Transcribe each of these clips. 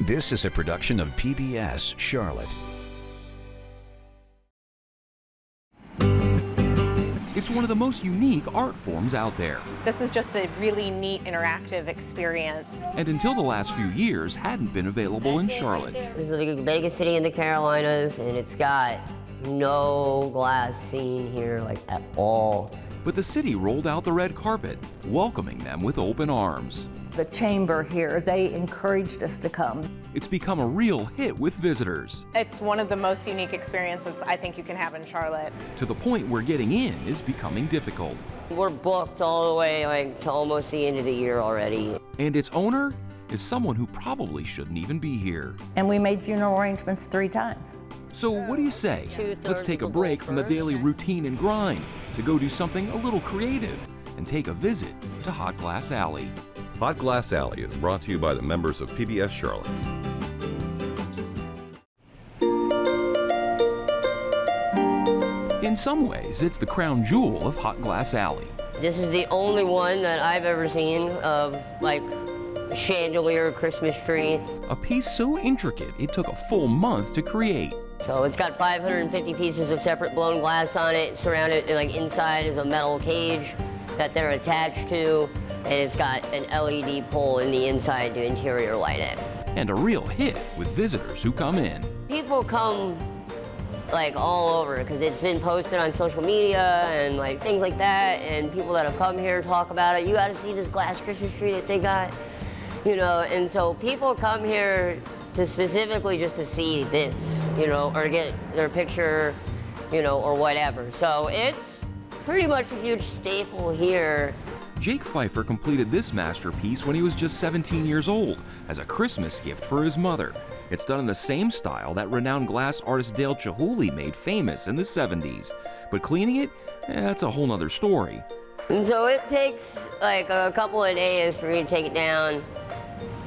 This is a production of PBS Charlotte. It's one of the most unique art forms out there. This is just a really neat interactive experience. And until the last few years, hadn't been available in Charlotte. This is the biggest city in the Carolinas, and it's got no glass scene here, like, at all. But the city rolled out the red carpet, welcoming them with open arms. The chamber here, they encouraged us to come. It's become a real hit with visitors. It's one of the most unique experiences I think you can have in Charlotte. To the point where getting in is becoming difficult. We're booked all the way, like, to almost the end of the year already. And its owner is someone who probably shouldn't even be here. And we made funeral arrangements 3 times. So what do you say? Let's take a break from the daily routine and grind to go do something a little creative and take a visit to Hot Glass Alley. Hot Glass Alley is brought to you by the members of PBS Charlotte. In some ways, it's the crown jewel of Hot Glass Alley. This is the only one that I've ever seen of, like, a chandelier Christmas tree. A piece so intricate, it took a full month to create. So it's got 550 pieces of separate blown glass on it. Surrounded, like, inside is a metal cage that they're attached to. And it's got an LED pole in the inside to interior light it. And a real hit with visitors who come in. People come, like, all over because it's been posted on social media and, like, things like that. And people that have come here talk about it. You got to see this glass Christmas tree that they got, you know. And so people come here to specifically just to see this, you know, or get their picture, you know, or whatever. So it's pretty much a huge staple here. Jake Pfeiffer completed this masterpiece when he was just 17 years old as a Christmas gift for his mother. It's done in the same style that renowned glass artist Dale Chihuly made famous in the 70s. But cleaning it, that's a whole nother story. And so it takes like a couple of days for me to take it down,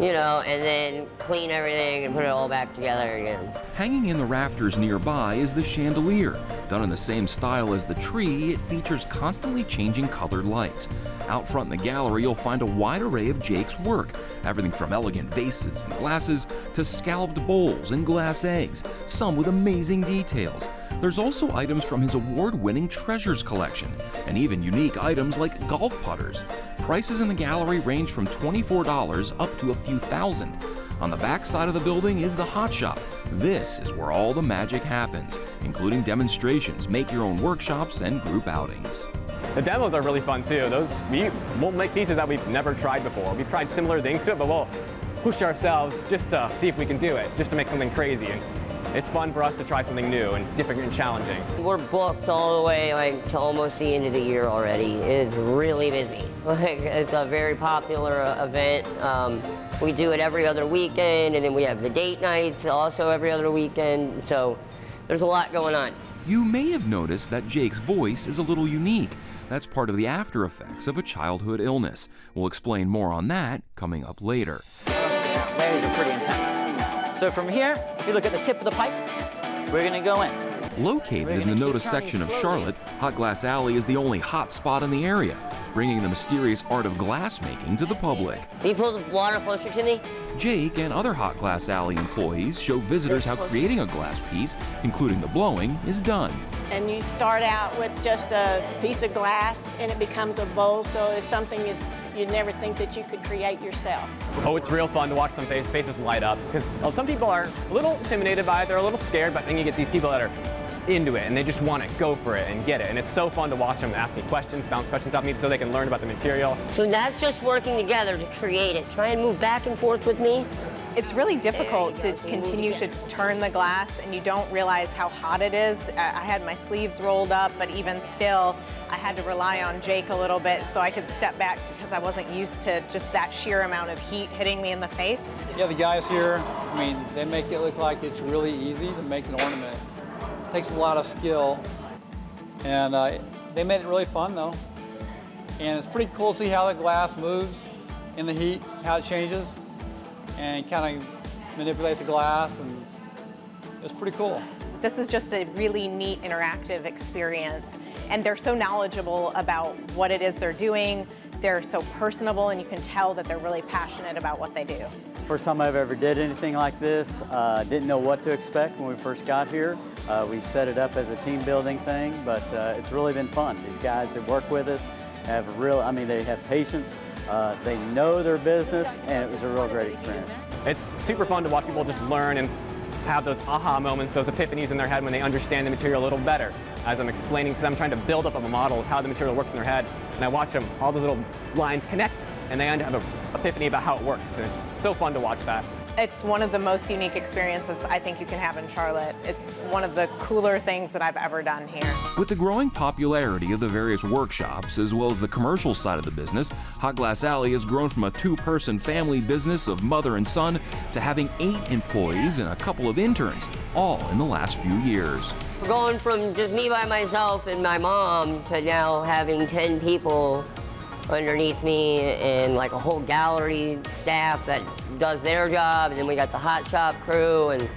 you know, and then clean everything and put it all back together again. Hanging in the rafters nearby is the chandelier. Done in the same style as the tree, it features constantly changing colored lights. Out front in the gallery, you'll find a wide array of Jake's work. Everything from elegant vases and glasses to scalloped bowls and glass eggs, some with amazing details. There's also items from his award-winning treasures collection, and even unique items like golf putters. Prices in the gallery range from $24 up to a few thousand. On the back side of the building is the Hot Shop. This is where all the magic happens, including demonstrations, make-your-own workshops, and group outings. The demos are really fun too. We'll make pieces that we've never tried before. We've tried similar things to it, but we'll push ourselves just to see if we can do it, just to make something crazy. And it's fun for us to try something new and different and challenging. We're booked all the way, like, to almost the end of the year already. It's really busy. Like, it's a very popular event. We do it every other weekend, and then we have the date nights also every other weekend. So there's a lot going on. You may have noticed that Jake's voice is a little unique. That's part of the after effects of a childhood illness. We'll explain more on that coming up later. Layers are pretty intense. So from here, if you look at the tip of the pipe, we're gonna go in. Located in the Notice section of Charlotte, Hot Glass Alley is the only hot spot in the area, bringing the mysterious art of glassmaking to the public. Can you pull the water closer to me? Jake and other Hot Glass Alley employees show visitors how creating a glass piece, including the blowing, is done. And you start out with just a piece of glass and it becomes a bowl, so it's something you'd never think that you could create yourself. Oh, it's real fun to watch them faces light up, because some people are a little intimidated by it, they're a little scared, but then you get these people that are into it and they just want to go for it and get it. And it's so fun to watch them ask me questions, bounce questions off me so they can learn about the material. So that's just working together to create it. Try and move back and forth with me. It's really difficult to continue to turn the glass, and you don't realize how hot it is. I had my sleeves rolled up, but even still, I had to rely on Jake a little bit so I could step back because I wasn't used to just that sheer amount of heat hitting me in the face. Yeah, the guys here, I mean, they make it look like it's really easy to make an ornament. It takes a lot of skill, and they made it really fun though. And it's pretty cool to see how the glass moves in the heat, how it changes, and kind of manipulate the glass, and it's pretty cool. This is just a really neat interactive experience, and they're so knowledgeable about what it is they're doing. they're so personable, and you can tell that they're really passionate about what they do. It's the first time I've ever did anything like this. Didn't know what to expect when we first got here. We set it up as a team building thing, but it's really been fun. These guys that work with us have they have patience, they know their business, and it was a real great experience. It's super fun to watch people just learn and have those aha moments, those epiphanies in their head when they understand the material a little better. As I'm explaining to them, trying to build up a model of how the material works in their head, and I watch them, all those little lines connect, and they have an epiphany about how it works, and it's so fun to watch that. It's one of the most unique experiences I think you can have in Charlotte. It's one of the cooler things that I've ever done here. With the growing popularity of the various workshops, as well as the commercial side of the business, Hot Glass Alley has grown from a two-person family business of mother and son to having 8 employees and a couple of interns, all in the last few years. We're going from just me by myself and my mom to now having 10 people underneath me and like a whole gallery staff that does their job, and then we got the hot shop crew, and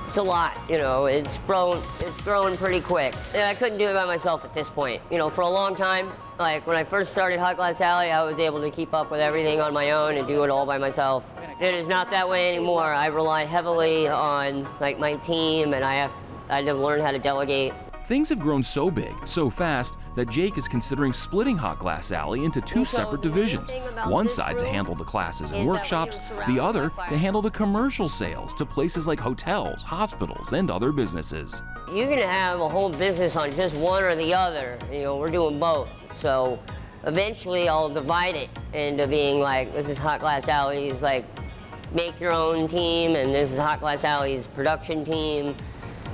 it's a lot, you know. It's grown pretty quick. And I couldn't do it by myself at this point. You know, for a long time, like when I first started Hot Glass Alley, I was able to keep up with everything on my own and do it all by myself. It is not that way anymore. I rely heavily on like my team, and I had to learn how to delegate. Things have grown so big, so fast, that Jake is considering splitting Hot Glass Alley into 2 separate divisions. One side to handle the classes and workshops, the other to handle the commercial sales to places like hotels, hospitals, and other businesses. You can have a whole business on just one or the other. You know, we're doing both. So eventually I'll divide it into being like, this is Hot Glass Alley's like make your own team, and this is Hot Glass Alley's production team.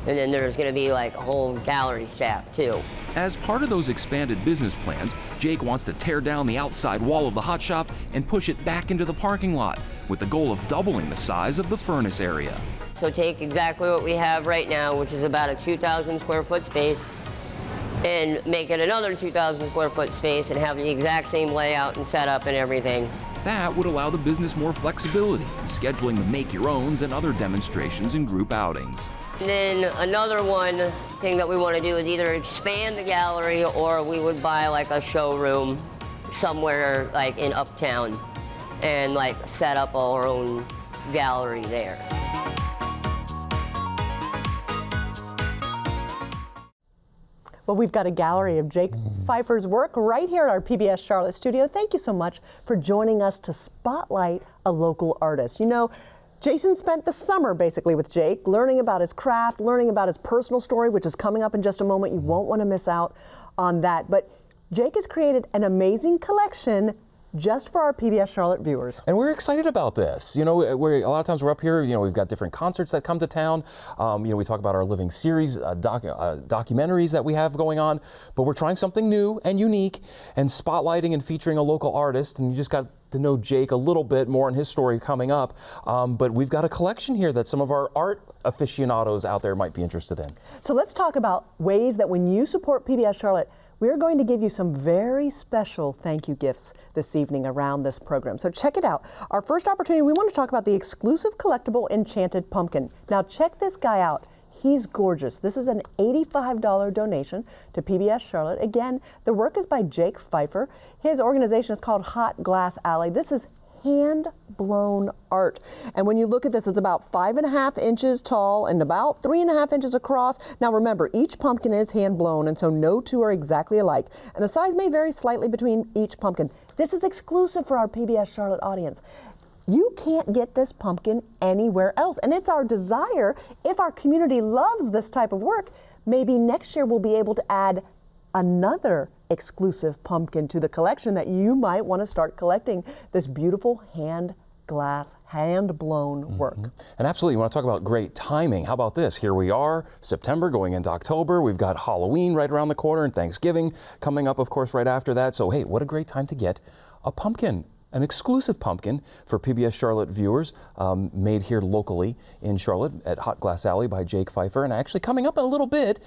And then there's going to be like a whole gallery staff too. As part of those expanded business plans, Jake wants to tear down the outside wall of the hot shop and push it back into the parking lot, with the goal of doubling the size of the furnace area. So take exactly what we have right now, which is about a 2,000 square foot space, and make it another 2,000 square foot space and have the exact same layout and setup and everything. That would allow the business more flexibility in scheduling the make-your-owns and other demonstrations and group outings. And then another thing that we want to do is either expand the gallery, or we would buy like a showroom somewhere like in Uptown and like set up our own gallery there. Well, we've got a gallery of Jake Pfeiffer's work right here at our PBS Charlotte studio. Thank you so much for joining us to spotlight a local artist. You know, Jason spent the summer basically with Jake, learning about his craft, learning about his personal story, which is coming up in just a moment. You won't want to miss out on that. But Jake has created an amazing collection just for our PBS Charlotte viewers. And we're excited about this. You know, a lot of times we're up here, you know, we've got different concerts that come to town. You know, we talk about our living series, documentaries that we have going on, but we're trying something new and unique and spotlighting and featuring a local artist. And you just got to know Jake a little bit more and his story coming up. But we've got a collection here that some of our art aficionados out there might be interested in. So let's talk about ways that when you support PBS Charlotte, we're going to give you some very special thank you gifts this evening around this program. So check it out. Our first opportunity, we want to talk about the exclusive collectible Enchanted Pumpkin. Now check this guy out. He's gorgeous. This is an $85 donation to PBS Charlotte. Again, the work is by Jake Pfeiffer. His organization is called Hot Glass Alley. This is hand-blown art. And when you look at this, it's about 5.5 inches tall and about 3.5 inches across. Now remember, each pumpkin is hand-blown, and so no two are exactly alike. And the size may vary slightly between each pumpkin. This is exclusive for our PBS Charlotte audience. You can't get this pumpkin anywhere else. And it's our desire, if our community loves this type of work, maybe next year we'll be able to add another exclusive pumpkin to the collection that you might want to start collecting this beautiful hand-blown work. And absolutely, you want to talk about great timing. How about this? Here we are, September going into October. We've got Halloween right around the corner and Thanksgiving coming up, of course, right after that. So hey, what a great time to get a pumpkin. An exclusive pumpkin for PBS Charlotte viewers, made here locally in Charlotte at Hot Glass Alley by Jake Pfeiffer. And actually coming up in a little bit,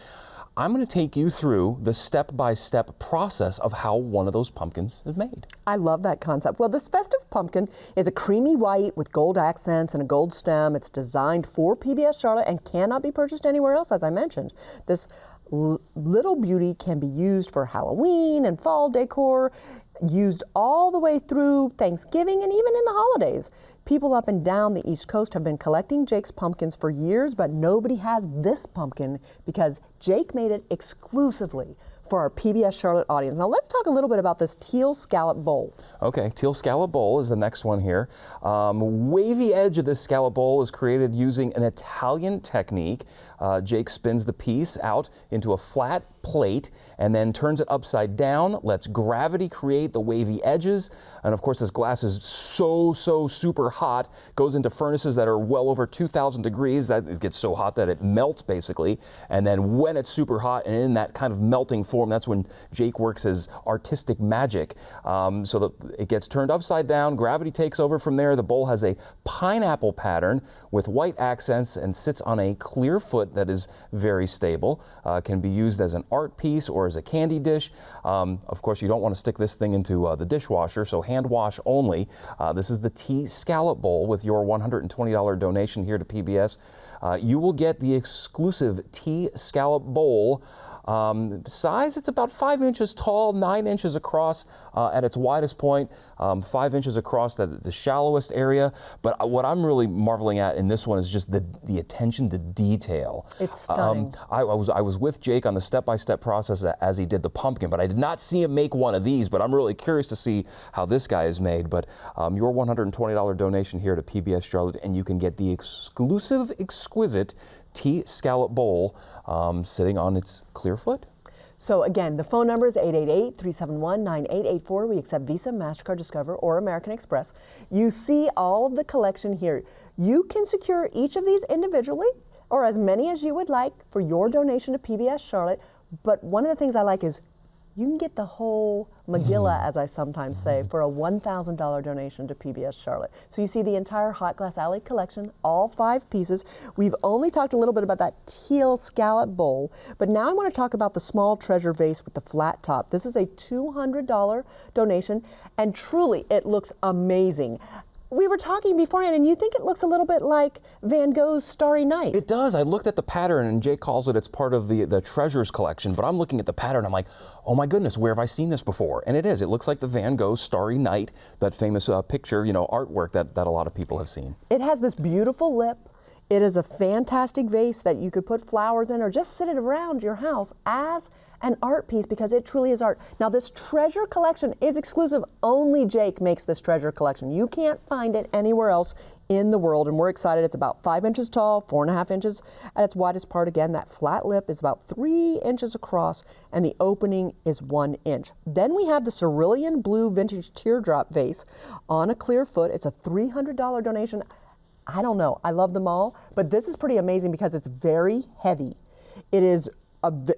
I'm going to take you through the step-by-step process of how one of those pumpkins is made. I love that concept. Well, this festive pumpkin is a creamy white with gold accents and a gold stem. It's designed for PBS Charlotte and cannot be purchased anywhere else, as I mentioned. This little beauty can be used for Halloween and fall decor. used all the way through Thanksgiving and even in the holidays. People up and down the East Coast have been collecting Jake's pumpkins for years, but nobody has this pumpkin because Jake made it exclusively for our PBS Charlotte audience. Now let's talk a little bit about this teal scallop bowl. Okay, teal scallop bowl is the next one here. Wavy edge of this scallop bowl is created using an Italian technique. Jake spins the piece out into a flat plate and then turns it upside down, lets gravity create the wavy edges. And of course, this glass is so super hot, goes into furnaces that are well over 2,000 degrees. That it gets so hot that it melts basically. And then when it's super hot and in that kind of melting form, that's when Jake works his artistic magic. So that it gets turned upside down, gravity takes over from there. The bowl has a pineapple pattern with white accents and sits on a clear foot that is very stable. Can be used as an art piece or as a candy dish. Of course, you don't want to stick this thing into the dishwasher, so hand wash only. This is the tea scallop bowl. With your $120 donation here to PBS, you will get the exclusive tea scallop bowl. Size, it's about 5 inches tall, 9 inches across at its widest point, 5 inches across at the shallowest area. But what I'm really marveling at in this one is just the attention to detail. It's stunning. I was with Jake on the step-by-step process as he did the pumpkin, but I did not see him make one of these, but I'm really curious to see how this guy is made. But your $120 donation here to PBS Charlotte, and you can get the exclusive, exquisite tea scallop bowl sitting on its clear foot. So again, the phone number is 888-371-9884. We accept Visa, MasterCard, Discover, or American Express. You see all of the collection here. You can secure each of these individually or as many as you would like for your donation to PBS Charlotte. But one of the things I like is you can get the whole Megillah, as I sometimes say, for a $1,000 donation to PBS Charlotte. So you see the entire Hot Glass Alley collection, all 5 pieces. We've only talked a little bit about that teal scallop bowl, but now I want to talk about the small treasure vase with the flat top. This is a $200 donation, and truly it looks amazing. We were talking beforehand, and you think it looks a little bit like Van Gogh's Starry Night. It does. I looked at the pattern, and Jake calls it's part of the treasures collection, but I'm looking at the pattern, I'm like, oh my goodness, where have I seen this before? And it is. It looks like the Van Gogh Starry Night, that famous picture, artwork that a lot of people have seen. It has this beautiful lip. It is a fantastic vase that you could put flowers in or just sit it around your house as an art piece because it truly is art. Now this treasure collection is exclusive. Only Jake makes this treasure collection. You can't find it anywhere else in the world, and we're excited. It's about 5 inches tall, 4.5 inches at its widest part. Again, that flat lip is about 3 inches across, and the opening is 1 inch. Then we have the cerulean blue vintage teardrop vase on a clear foot. It's a $300 donation. I don't know, I love them all, but this is pretty amazing because it's very heavy. It is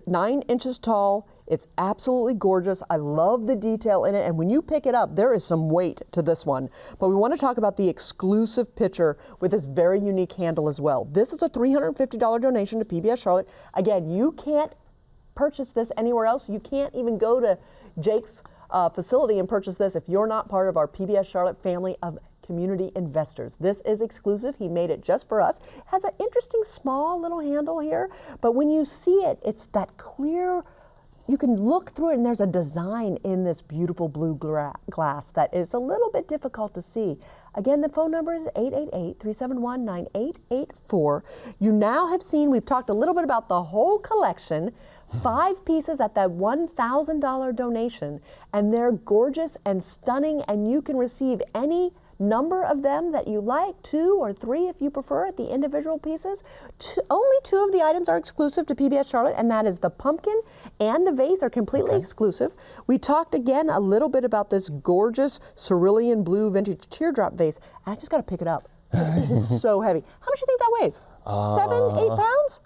9 inches tall. It's absolutely gorgeous. I love the detail in it, and when you pick it up, there is some weight to this one. But we want to talk about the exclusive pitcher with this very unique handle as well. This is a $350 donation to PBS Charlotte. Again, you can't purchase this anywhere else. You can't even go to Jake's facility and purchase this if you're not part of our PBS Charlotte family of community investors. This is exclusive. He made it just for us. It has an interesting small little handle here, but when you see it, it's that clear, you can look through it and there's a design in this beautiful blue glass that is a little bit difficult to see. Again, the phone number is 888-371-9884. You now have seen, we've talked a little bit about the whole collection, 5 pieces at that $1,000 donation, and they're gorgeous and stunning, and you can receive any number of them that you like, 2 or 3 if you prefer, at the individual pieces. Only 2 of the items are exclusive to PBS Charlotte, and that is the pumpkin and the vase are completely exclusive. We talked again a little bit about this gorgeous cerulean blue vintage teardrop vase, and I just got to pick it up. It is so heavy. How much do you think that weighs? 7, 8 pounds?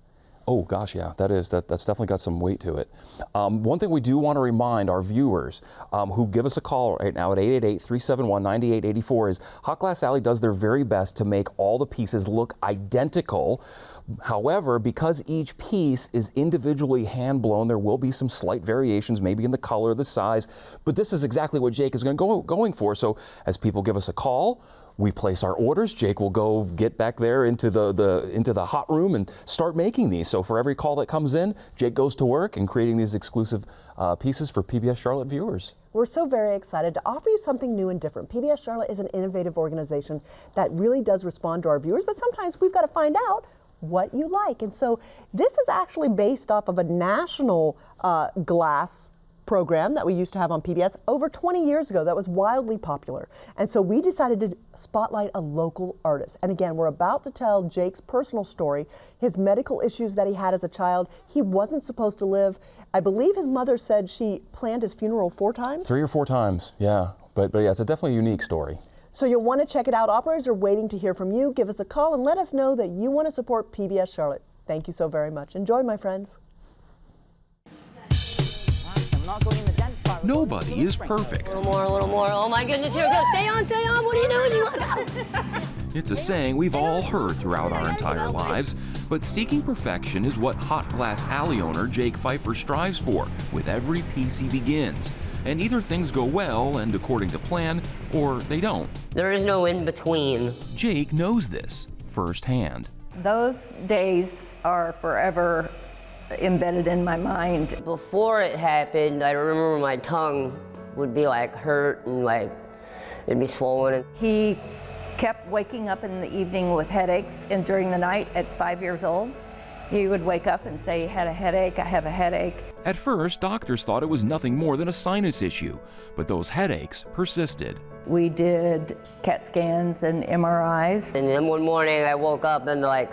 Oh gosh, yeah, that's definitely got some weight to it. One thing we do want to remind our viewers who give us a call right now at 888-371-9884 is Hot Glass Alley does their very best to make all the pieces look identical. However, because each piece is individually hand blown, there will be some slight variations, maybe in the color, the size, but this is exactly what Jake is going for. So as people give us a call, we place our orders. Jake will go get back there into the hot room and start making these. So for every call that comes in, Jake goes to work and creating these exclusive pieces for PBS Charlotte viewers. We're so very excited to offer you something new and different. PBS Charlotte is an innovative organization that really does respond to our viewers, but sometimes we've got to find out what you like. And so this is actually based off of a national glass program that we used to have on PBS over 20 years ago that was wildly popular. And so we decided to spotlight a local artist. And again, we're about to tell Jake's personal story, his medical issues that he had as a child. He wasn't supposed to live. I believe his mother said she planned his funeral 4 times. 3 or 4 times, yeah. But yeah, it's a definitely unique story. So you'll want to check it out. Operators are waiting to hear from you. Give us a call and let us know that you want to support PBS Charlotte. Thank you so very much. Enjoy, my friends. Nobody is perfect. A little more. Oh my goodness, here it goes. Stay on. What are you doing? You look out. It's a saying we've all heard throughout our entire lives, but seeking perfection is what Hot Glass Alley owner Jake Pfeiffer strives for with every piece he begins. And either things go well and according to plan, or they don't. There is no in between. Jake knows this firsthand. Those days are forever embedded in my mind. Before it happened, I remember my tongue would be like hurt and like it'd be swollen. He kept waking up in the evening with headaches, and during the night at 5 years old, he would wake up and say he had a headache, I have a headache. At first, doctors thought it was nothing more than a sinus issue, but those headaches persisted. We did CAT scans and MRIs. And then one morning I woke up and like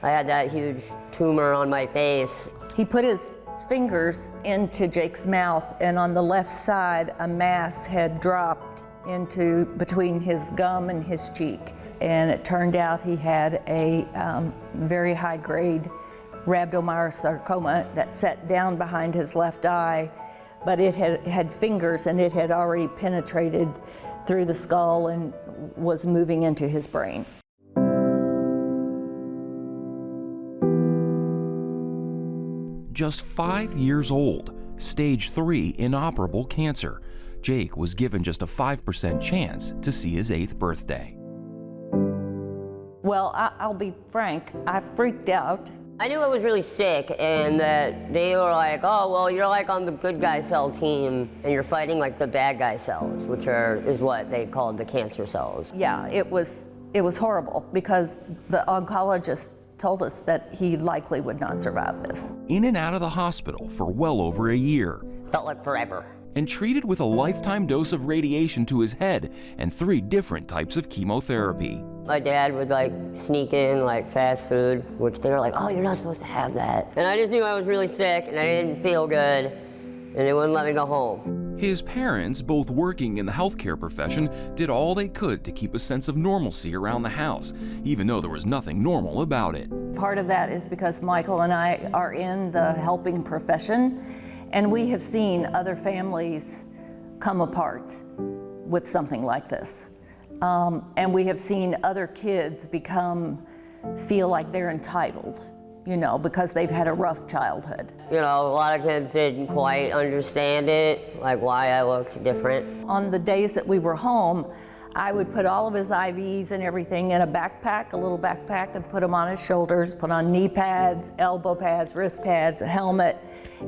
I had that huge tumor on my face. He put his fingers into Jake's mouth, and on the left side, a mass had dropped into between his gum and his cheek. And it turned out he had a very high-grade rhabdomyosarcoma that sat down behind his left eye, but it had fingers, and it had already penetrated through the skull and was moving into his brain. Just 5 years old, stage 3 inoperable cancer. Jake was given just a 5% chance to see his 8th birthday. Well, I'll be frank, I freaked out. I knew I was really sick and that they were like, oh, well, you're like on the good guy cell team and you're fighting like the bad guy cells, which is what they called the cancer cells. Yeah, it was horrible because the oncologist told us that he likely would not survive this. In and out of the hospital for well over a year. Felt like forever. And treated with a lifetime dose of radiation to his head and 3 different types of chemotherapy. My dad would like sneak in like fast food, which they were like, oh, you're not supposed to have that. And I just knew I was really sick and I didn't feel good and they wouldn't let me go home. His parents, both working in the healthcare profession, did all they could to keep a sense of normalcy around the house, even though there was nothing normal about it. Part of that is because Michael and I are in the helping profession, and we have seen other families come apart with something like this. And we have seen other kids feel like they're entitled, you know, because they've had a rough childhood. You know, a lot of kids didn't quite understand it, like why I looked different. On the days that we were home, I would put all of his IVs and everything in a backpack, a little backpack, and put them on his shoulders, put on knee pads, elbow pads, wrist pads, a helmet,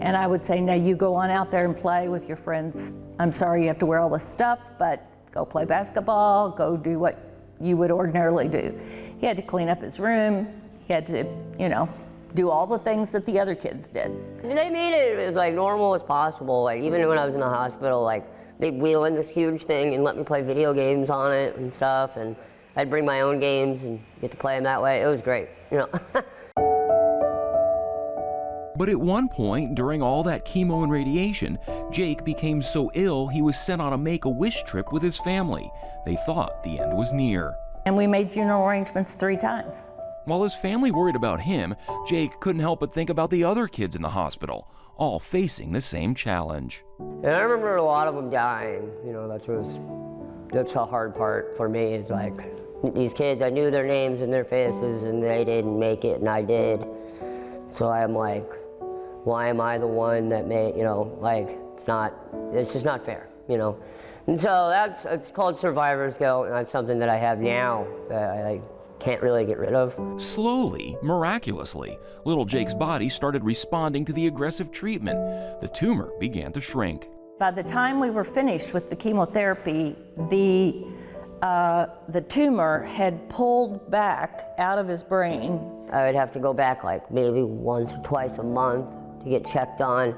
and I would say, now you go on out there and play with your friends. I'm sorry you have to wear all this stuff, but go play basketball, go do what you would ordinarily do. He had to clean up his room, he had to, you know, do all the things that the other kids did. They made it as like normal as possible. Like even when I was in the hospital, like they'd wheel in this huge thing and let me play video games on it and stuff, and I'd bring my own games and get to play them that way. It was great, you know. But at one point, during all that chemo and radiation, Jake became so ill he was sent on a Make-A-Wish trip with his family. They thought the end was near. And we made funeral arrangements 3 times. While his family worried about him, Jake couldn't help but think about the other kids in the hospital, all facing the same challenge. And I remember a lot of them dying. You know, that's the hard part for me. It's like these kids, I knew their names and their faces, and they didn't make it, and I did. So I'm like, why am I the one that made, you know, like, it's just not fair, you know? And so it's called survivor's guilt, and that's something that I have now that I can't really get rid of. Slowly, miraculously, little Jake's body started responding to the aggressive treatment. The tumor began to shrink. By the time we were finished with the chemotherapy, the tumor had pulled back out of his brain. I would have to go back like maybe once or twice a month to get checked on.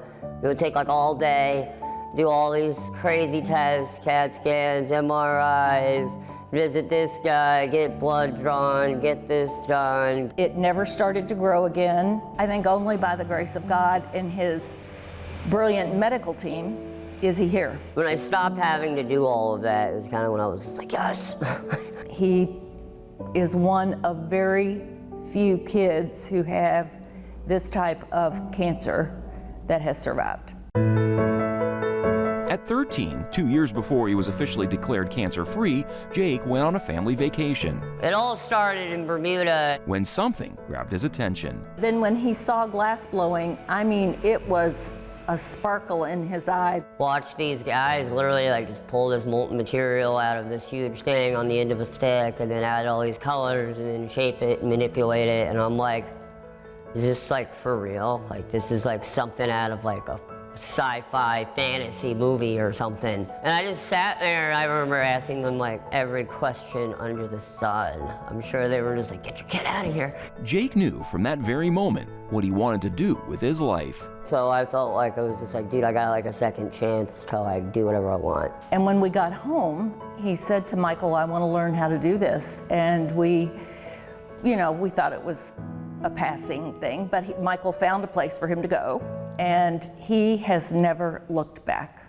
It would take like all day, do all these crazy tests, CAT scans, MRIs, visit this guy, get blood drawn, get this done. It never started to grow again. I think only by the grace of God and his brilliant medical team is he here. When I stopped having to do all of that, it was kind of when I was just like, yes. He is one of very few kids who have this type of cancer that has survived. At 13, 2 years before he was officially declared cancer-free, Jake went on a family vacation. It all started in Bermuda. When something grabbed his attention. Then when he saw glass blowing, I mean, it was a sparkle in his eye. Watch these guys literally like just pull this molten material out of this huge thing on the end of a stick and then add all these colors and then shape it and manipulate it. And I'm like, is this like for real? Like this is like something out of like a sci-fi fantasy movie or something. And I just sat there and I remember asking them like every question under the sun. I'm sure they were just like, get your kid out of here. Jake knew from that very moment what he wanted to do with his life. So I felt like I was just like, dude, I got like a second chance to like do whatever I want. And when we got home, he said to Michael, I want to learn how to do this. And we thought it was a passing thing, but Michael found a place for him to go, and he has never looked back.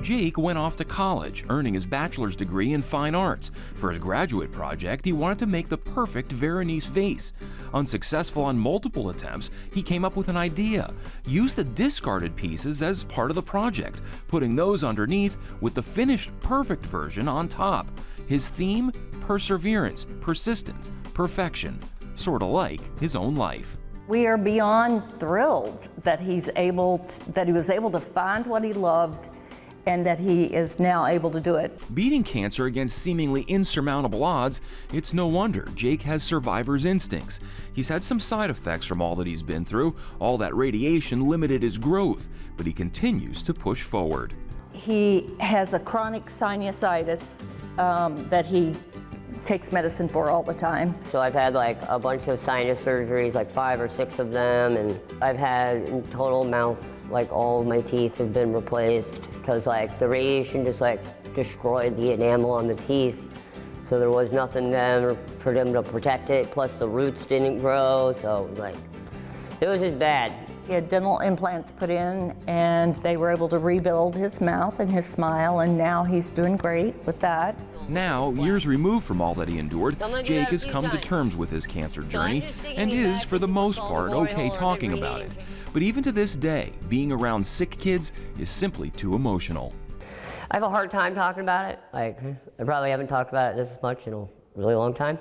Jake went off to college, earning his bachelor's degree in fine arts. For his graduate project, he wanted to make the perfect Veronese vase. Unsuccessful on multiple attempts, he came up with an idea. Use the discarded pieces as part of the project, putting those underneath with the finished perfect version on top. His theme? Perseverance, persistence, perfection, sort of like his own life. We are beyond thrilled that he was able to find what he loved and that he is now able to do it. Beating cancer against seemingly insurmountable odds, it's no wonder Jake has survivor's instincts. He's had some side effects from all that he's been through. All that radiation limited his growth, but he continues to push forward. He has a chronic sinusitis that he takes medicine for all the time. So I've had like a bunch of sinus surgeries, like 5 or 6 of them, and I've had in total mouth, like all of my teeth have been replaced because like the radiation just like destroyed the enamel on the teeth. So there was nothing there for them to protect it, plus the roots didn't grow, so like, it was just bad. He had dental implants put in and they were able to rebuild his mouth and his smile, and now he's doing great with that. Now, years removed from all that he endured, Jake has come to terms with his cancer journey and is, for the most part, okay talking about it. But even to this day, being around sick kids is simply too emotional. I have a hard time talking about it. Like, I probably haven't talked about it this much in a really long time,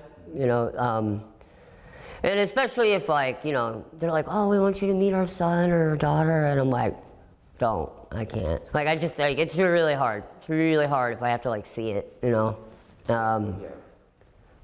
and especially if like, they're like, oh, we want you to meet our son or our daughter, and I'm like, don't, I can't. Like, it's really hard. It's really hard if I have to like see it,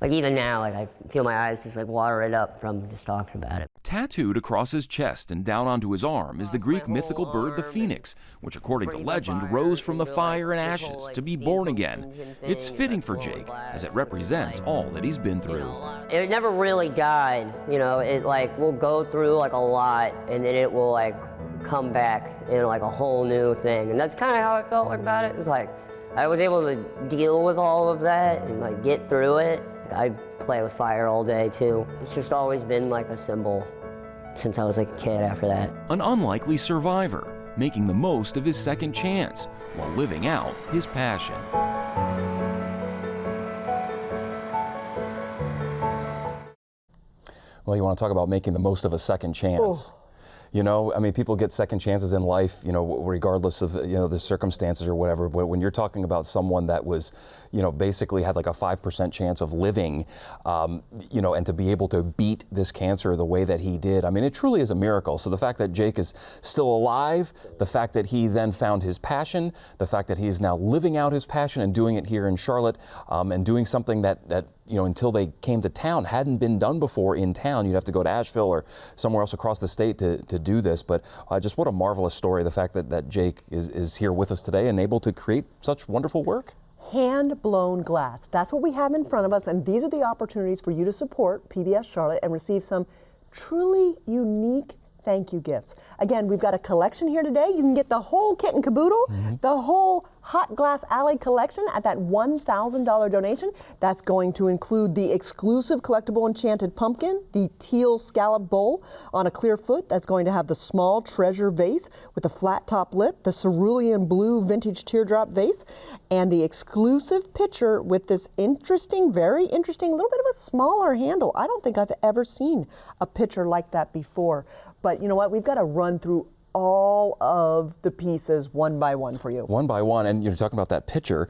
Like even now, like I feel my eyes just like water it up from just talking about it. Tattooed across his chest and down onto his arm is the Greek mythical bird, the phoenix, which according to legend rose from the fire and ashes to be born again. It's fitting for Jake, as it represents all that he's been through. It never really died, it like will go through like a lot and then it will like come back in like a whole new thing. And that's kind of how I felt about it. It was like, I was able to deal with all of that and like get through it. I play with fire all day too. It's just always been like a symbol since I was like a kid after that. An unlikely survivor, making the most of his second chance while living out his passion. Well, you want to talk about making the most of a second chance. You know, I mean, people get second chances in life, you know, regardless of, you know, the circumstances or whatever. But when you're talking about someone that was, you know, basically had like a 5% chance of living, you know, and to be able to beat this cancer the way that he did, I mean, it truly is a miracle. So the fact that Jake is still alive, the fact that he then found his passion, the fact that he is now living out his passion and doing it here in Charlotte, and doing something that you know, until they came to town, hadn't been done before in town. You'd have to go to Asheville or somewhere else across the state to do this. But just what a marvelous story, the fact that Jake is here with us today and able to create such wonderful work. Hand-blown glass. That's what we have in front of us, and these are the opportunities for you to support PBS Charlotte and receive some truly unique thank you gifts. Again, we've got a collection here today. You can get the whole kit and caboodle, the whole Hot Glass Alley collection at that $1,000 donation. That's going to include the exclusive collectible enchanted pumpkin, the teal scallop bowl on a clear foot. That's going to have the small treasure vase with the flat top lip, the cerulean blue vintage teardrop vase, and the exclusive pitcher with this interesting, very interesting, little bit of a smaller handle. I don't think I've ever seen a pitcher like that before. But you know what? We've got to run through all of the pieces one by one for you. One by one, and you're talking about that pitcher.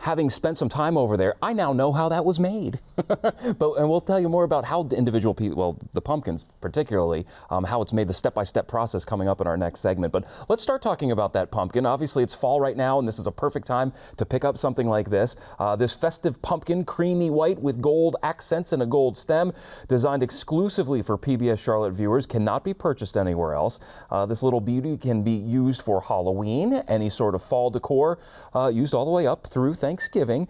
Having spent some time over there, I now know how that was made. And we'll tell you more about how the individual people, well, the pumpkins particularly, how it's made, the step-by-step process coming up in our next segment. But let's start talking about that pumpkin. Obviously, it's fall right now, and this is a perfect time to pick up something like this. This festive pumpkin, creamy white with gold accents and a gold stem, designed exclusively for PBS Charlotte viewers, cannot be purchased anywhere else. This little beauty can be used for Halloween, any sort of fall decor, used all the way up through Thanksgiving.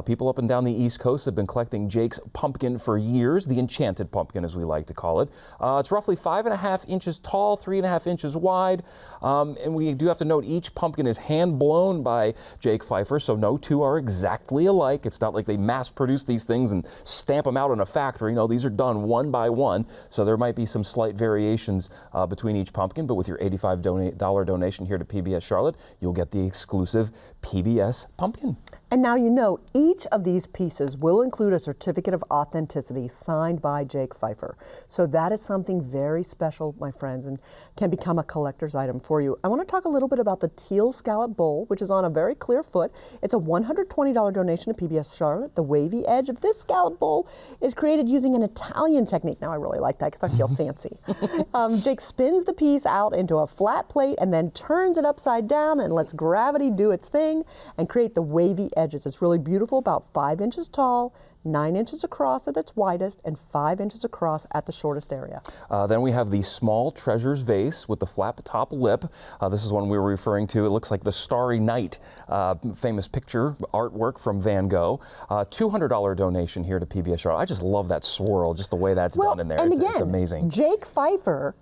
People up and down the East Coast have been collecting Jake's pumpkin for years, the enchanted pumpkin as we like to call it. It's roughly 5.5 inches tall, 3.5 inches wide, and we do have to note each pumpkin is hand blown by Jake Pfeiffer, so no two are exactly alike. It's not like they mass produce these things and stamp them out in a factory. No, these are done one by one, so there might be some slight variations between each pumpkin, but with your $85 donation here to PBS Charlotte, you'll get the exclusive PBS pumpkin. And now you know each of these pieces will include a certificate of authenticity signed by Jake Pfeiffer. So that is something very special, my friends, and can become a collector's item for you. I want to talk a little bit about the teal scallop bowl, which is on a very clear foot. It's a $120 donation to PBS Charlotte. The wavy edge of this scallop bowl is created using an Italian technique. Now I really like that because I feel fancy. Jake spins the piece out into a flat plate and then turns it upside down and lets gravity do its thing and create the wavy edges. It's really beautiful, about 5 inches tall, 9 inches across at its widest, and 5 inches across at the shortest area. Then we have the small treasures vase with the flap top lip. This is one we were referring to. It looks like the Starry Night, famous picture artwork from Van Gogh. $200 donation here to PBS Charlotte. I just love that swirl, just the way that's done in there. And it's amazing. Jake Pfeiffer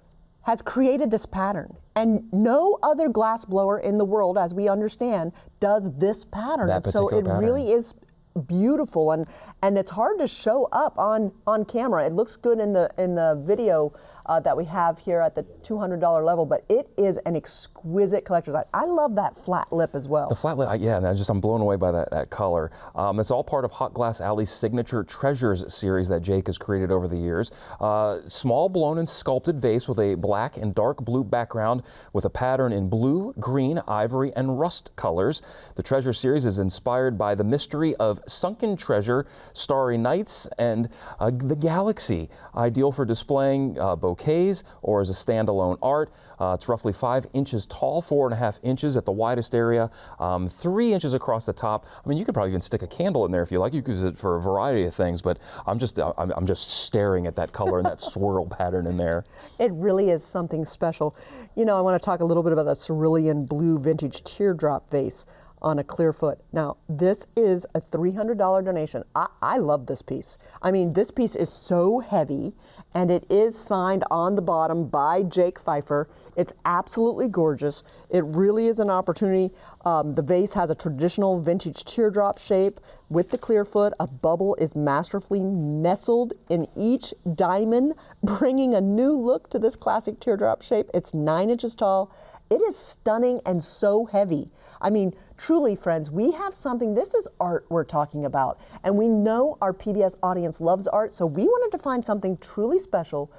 has created this pattern, and no other glass blower in the world, as we understand, does this pattern. That and so it pattern. really is beautiful, and it's hard to show up on camera. It looks good in the video that we have here at the $200 level, but it is an exquisite collector's item. I love that flat lip as well. The flat lip, yeah, and I'm blown away by that color. It's all part of Hot Glass Alley's signature Treasures series that Jake has created over the years. Small blown and sculpted vase with a black and dark blue background with a pattern in blue, green, ivory, and rust colors. The Treasure series is inspired by the mystery of sunken treasure, starry nights, and the galaxy, ideal for displaying bouquets or as a standalone art. It's roughly 5 inches tall, 4.5 inches at the widest area, 3 inches across the top. I mean, you could probably even stick a candle in there if you like. You could use it for a variety of things, but I'm just staring at that color and that swirl pattern in there. It really is something special. You know, I want to talk a little bit about that cerulean blue vintage teardrop vase on a clear foot. Now, this is a $300 donation. I love this piece. I mean, this piece is so heavy, and it is signed on the bottom by Jake Pfeiffer. It's absolutely gorgeous. It really is an opportunity. The vase has a traditional vintage teardrop shape with the clear foot. A bubble is masterfully nestled in each diamond, bringing a new look to this classic teardrop shape. It's 9 inches tall. It is stunning and so heavy. I mean, truly, friends, we have something. This is art we're talking about. And we know our PBS audience loves art, so we wanted to find something truly special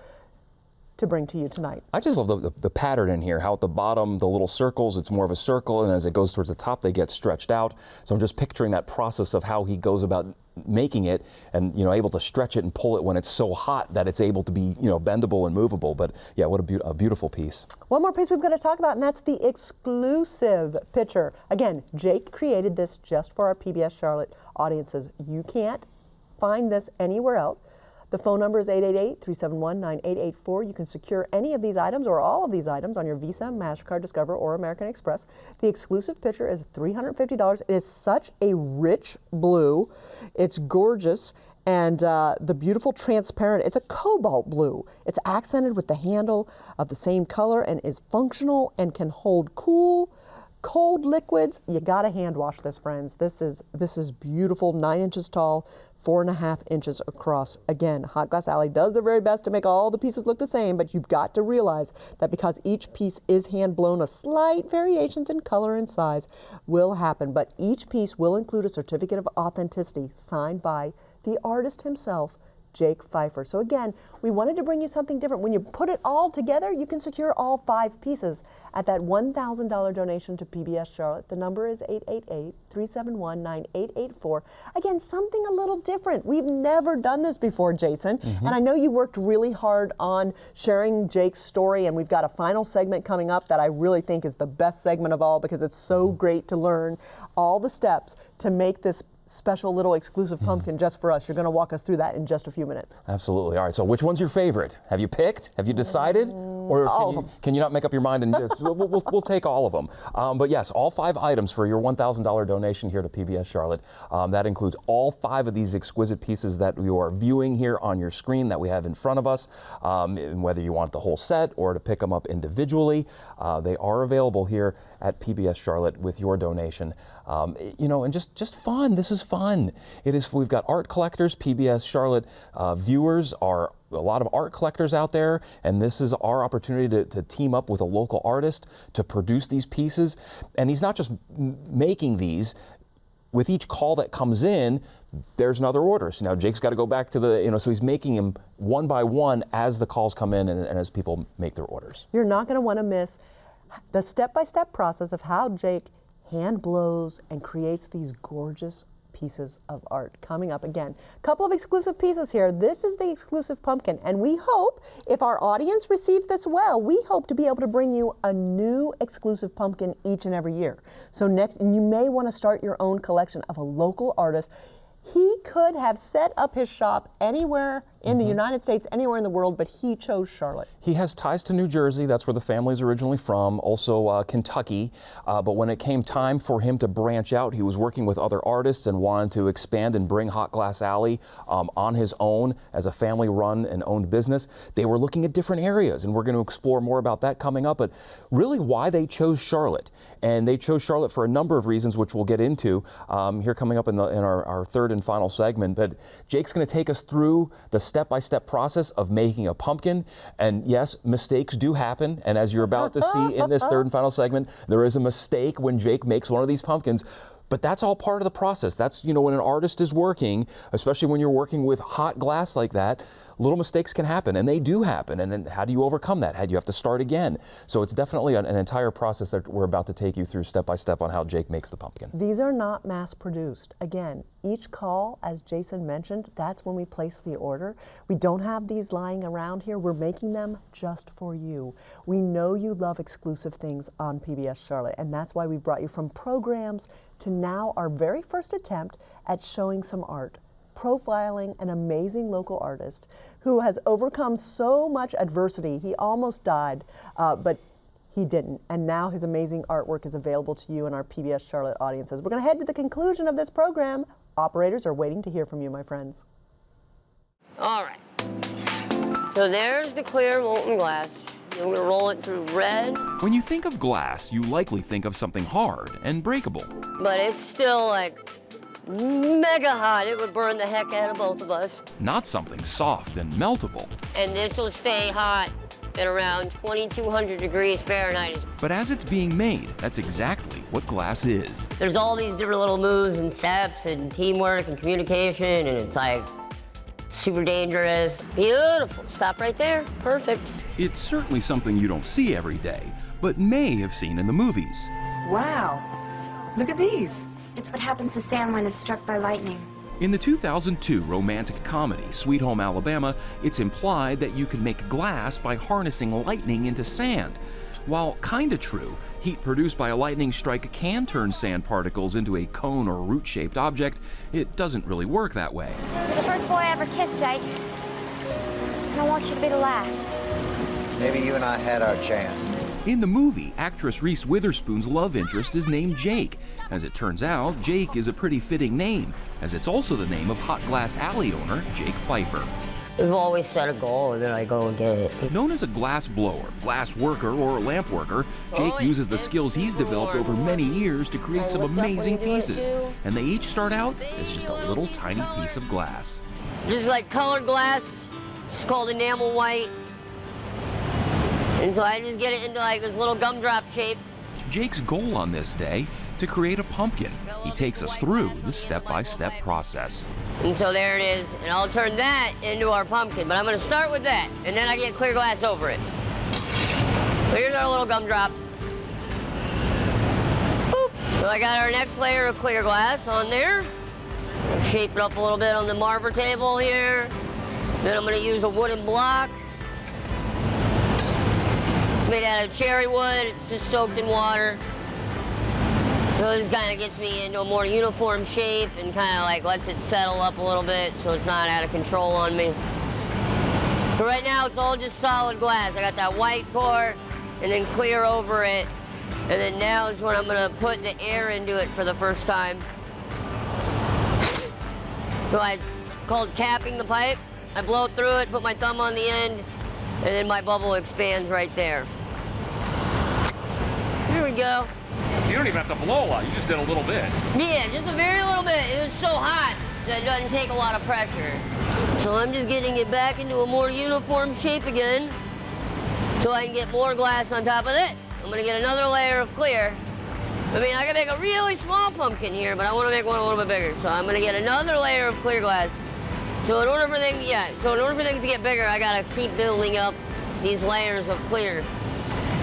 to bring to you tonight. I just love the pattern in here, how at the bottom, the little circles, it's more of a circle, and as it goes towards the top, they get stretched out. So I'm just picturing that process of how he goes about making it and, able to stretch it and pull it when it's so hot that it's able to be, bendable and movable. But yeah, what a beautiful piece. One more piece we've got to talk about, and that's the exclusive pitcher. Again, Jake created this just for our PBS Charlotte audiences. You can't find this anywhere else. The phone number is 888-371-9884. You can secure any of these items or all of these items on your Visa, MasterCard, Discover, or American Express. The exclusive pitcher is $350. It is such a rich blue. It's gorgeous. And the beautiful transparent, it's a cobalt blue. It's accented with the handle of the same color and is functional and can hold cold liquids. You gotta hand wash this, friends. This is beautiful, 9 inches tall, 4.5 inches across. Again, Hot Glass Alley does their very best to make all the pieces look the same, but you've got to realize that because each piece is hand blown, a slight variations in color and size will happen, but each piece will include a certificate of authenticity signed by the artist himself, Jake Pfeiffer. So again, we wanted to bring you something different. When you put it all together, you can secure all 5 pieces at that $1,000 donation to PBS Charlotte. The number is 888-371-9884. Again, something a little different. We've never done this before, Jason. And I know you worked really hard on sharing Jake's story, and we've got a final segment coming up that I really think is the best segment of all because it's so great to learn all the steps to make this special little exclusive pumpkin just for us. You're going to walk us through that in just a few minutes. Absolutely. All right, so which one's your favorite? Have you picked? Have you decided? Or can you not make up your mind? And we'll take all of them. But yes, all 5 items for your $1,000 donation here to PBS Charlotte. That includes all 5 of these exquisite pieces that you are viewing here on your screen that we have in front of us. Whether you want the whole set or to pick them up individually, they are available here at PBS Charlotte with your donation. And just fun. This is fun. It is. We've got art collectors. PBS Charlotte viewers are a lot of art collectors out there, and this is our opportunity to team up with a local artist to produce these pieces. And he's not just making these. With each call that comes in, there's another order. So now Jake's got to go back to the, so he's making them one by one as the calls come in and as people make their orders. You're not going to want to miss the step-by-step process of how Jake hand blows and creates these gorgeous pieces of art. Coming up again, a couple of exclusive pieces here. This is the exclusive pumpkin, and we hope, if our audience receives this well, we hope to be able to bring you a new exclusive pumpkin each and every year. So next, and you may want to start your own collection of a local artist. He could have set up his shop anywhere in the United States, anywhere in the world, but he chose Charlotte. He has ties to New Jersey. That's where the family's originally from. Also Kentucky. But when it came time for him to branch out, he was working with other artists and wanted to expand and bring Hot Glass Alley on his own as a family-run and owned business. They were looking at different areas, and we're going to explore more about that coming up. But really, why they chose Charlotte, and they chose Charlotte for a number of reasons, which we'll get into here coming up in our third and final segment. But Jake's going to take us through the step-by-step process of making a pumpkin. And yes, mistakes do happen. And as you're about to see in this third and final segment, there is a mistake when Jake makes one of these pumpkins. But that's all part of the process. That's, when an artist is working, especially when you're working with hot glass like that, little mistakes can happen, and they do happen. And then how do you overcome that? How do you have to start again? So it's definitely an entire process that we're about to take you through step by step on how Jake makes the pumpkin. These are not mass produced. Again, each call, as Jason mentioned, that's when we place the order. We don't have these lying around here. We're making them just for you. We know you love exclusive things on PBS Charlotte, and that's why we brought you from programs to now our very first attempt at showing some art, profiling an amazing local artist who has overcome so much adversity. He almost died, but he didn't. And now his amazing artwork is available to you and our PBS Charlotte audiences. We're going to head to the conclusion of this program. Operators are waiting to hear from you, my friends. All right. So there's the clear molten glass. I'm going to roll it through red. When you think of glass, you likely think of something hard and breakable. But it's still like mega hot. It would burn the heck out of both of us. Not something soft and meltable. And this will stay hot at around 2,200 degrees Fahrenheit. But as it's being made, that's exactly what glass is. There's all these different little moves and steps and teamwork and communication, and it's like super dangerous. Beautiful. Stop right there. Perfect. It's certainly something you don't see every day, but may have seen in the movies. Wow. Look at these. It's what happens to sand when it's struck by lightning. In the 2002 romantic comedy Sweet Home Alabama, it's implied that you can make glass by harnessing lightning into sand. While kinda true, heat produced by a lightning strike can turn sand particles into a cone or root-shaped object, it doesn't really work that way. You're the first boy I ever kissed, Jake. I don't want you to be the last. Maybe you and I had our chance. In the movie, actress Reese Witherspoon's love interest is named Jake. As it turns out, Jake is a pretty fitting name, as it's also the name of Hot Glass Alley owner Jake Pfeiffer. We've always set a goal and then I go and get it. Known as a glass blower, glass worker, or lamp worker, Jake uses the skills he's developed over many years to create some amazing pieces. And they each start out as just a little tiny piece of glass. Just like colored glass, it's called enamel white. And so I just get it into like this little gumdrop shape. Jake's goal on this day, to create a pumpkin. He takes us through the step-by-step process. And so there it is, and I'll turn that into our pumpkin, but I'm gonna start with that, and then I get clear glass over it. So here's our little gumdrop. Boop. So I got our next layer of clear glass on there. Shape it up a little bit on the marver table here. Then I'm gonna use a wooden block. Made out of cherry wood, it's just soaked in water. So this kind of gets me into a more uniform shape and kind of like lets it settle up a little bit so it's not out of control on me. So right now it's all just solid glass. I got that white core and then clear over it. And then now is when I'm gonna put the air into it for the first time. So I called capping the pipe. I blow through it, put my thumb on the end, and then my bubble expands right there. Here we go. You don't even have to blow a lot, you just did a little bit. Yeah, just a very little bit. It was so hot that it doesn't take a lot of pressure. So I'm just getting it back into a more uniform shape again so I can get more glass on top of this. I'm gonna get another layer of clear. I mean, I can make a really small pumpkin here, but I wanna make one a little bit bigger. So I'm gonna get another layer of clear glass. So in order for things, to get bigger, I gotta keep building up these layers of clear.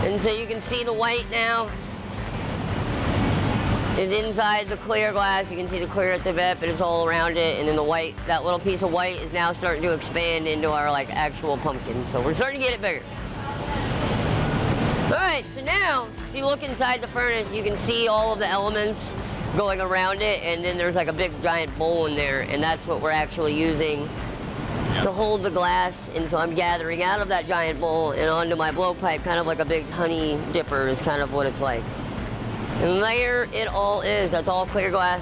And so you can see the white now is inside the clear glass. You can see the clear at the vet, but it's all around it. And then the white, that little piece of white is now starting to expand into our like actual pumpkin. So we're starting to get it bigger. All right, so now if you look inside the furnace, you can see all of the elements going around it, and then there's like a big giant bowl in there, and that's what we're actually using to hold the glass. And so I'm gathering out of that giant bowl and onto my blowpipe, kind of like a big honey dipper is kind of what it's like. And there it all is. That's all clear glass.